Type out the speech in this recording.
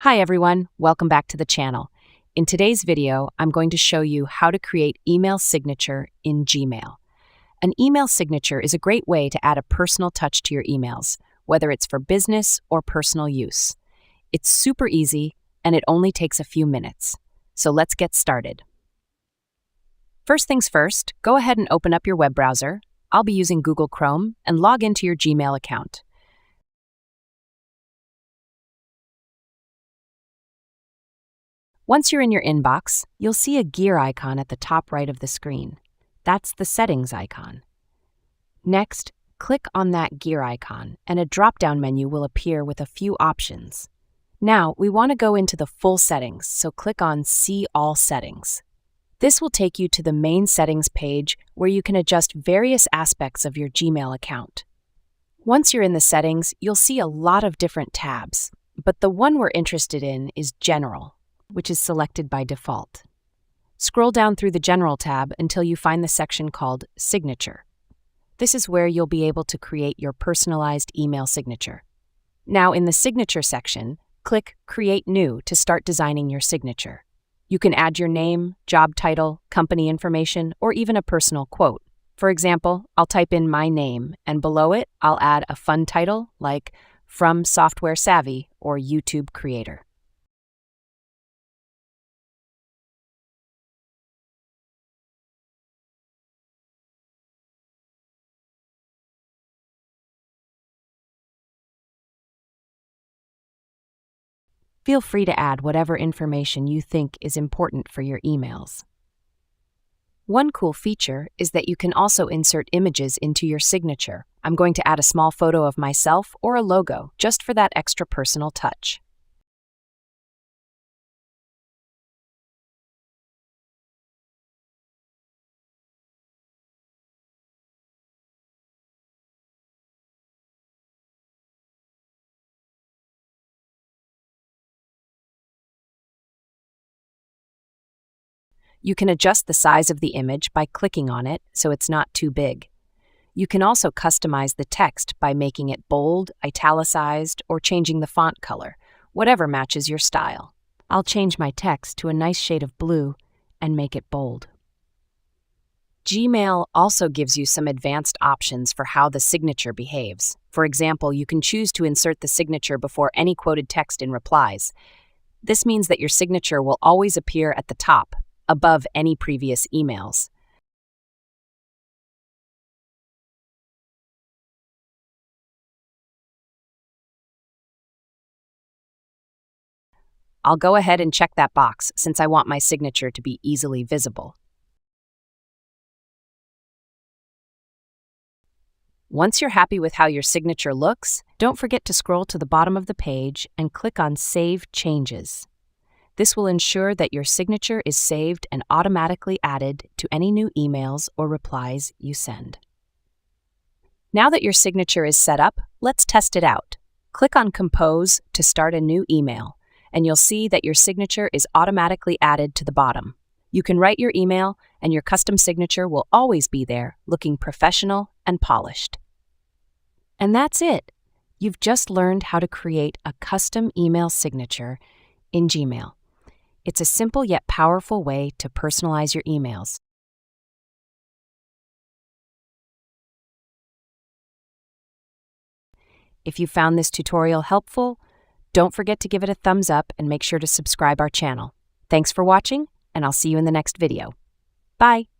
Hi everyone, welcome back to the channel. In today's video, I'm going to show you how to create email signature in Gmail. An email signature is a great way to add a personal touch to your emails, whether it's for business or personal use. It's super easy and it only takes a few minutes. So let's get started. First things first, go ahead and open up your web browser. I'll be using Google Chrome and log into your Gmail account. Once you're in your inbox, you'll see a gear icon at the top right of the screen. That's the settings icon. Next, click on that gear icon and a drop-down menu will appear with a few options. Now, we want to go into the full settings, so click on See All Settings. This will take you to the main settings page where you can adjust various aspects of your Gmail account. Once you're in the settings, you'll see a lot of different tabs, but the one we're interested in is General, which is selected by default. Scroll down through the General tab until you find the section called Signature. This is where you'll be able to create your personalized email signature. Now in the Signature section, click Create New to start designing your signature. You can add your name, job title, company information, or even a personal quote. For example, I'll type in my name, and below it, I'll add a fun title like From Software Savvy or YouTube Creator. Feel free to add whatever information you think is important for your emails. One cool feature is that you can also insert images into your signature. I'm going to add a small photo of myself or a logo just for that extra personal touch. You can adjust the size of the image by clicking on it so it's not too big. You can also customize the text by making it bold, italicized, or changing the font color, whatever matches your style. I'll change my text to a nice shade of blue and make it bold. Gmail also gives you some advanced options for how the signature behaves. For example, you can choose to insert the signature before any quoted text in replies. This means that your signature will always appear at the top, above any previous emails. I'll go ahead and check that box since I want my signature to be easily visible. Once you're happy with how your signature looks, don't forget to scroll to the bottom of the page and click on Save Changes. This will ensure that your signature is saved and automatically added to any new emails or replies you send. Now that your signature is set up, let's test it out. Click on Compose to start a new email, and you'll see that your signature is automatically added to the bottom. You can write your email, and your custom signature will always be there, looking professional and polished. And that's it. You've just learned how to create a custom email signature in Gmail. It's a simple yet powerful way to personalize your emails. If you found this tutorial helpful, don't forget to give it a thumbs up and make sure to subscribe our channel. Thanks for watching, and I'll see you in the next video. Bye!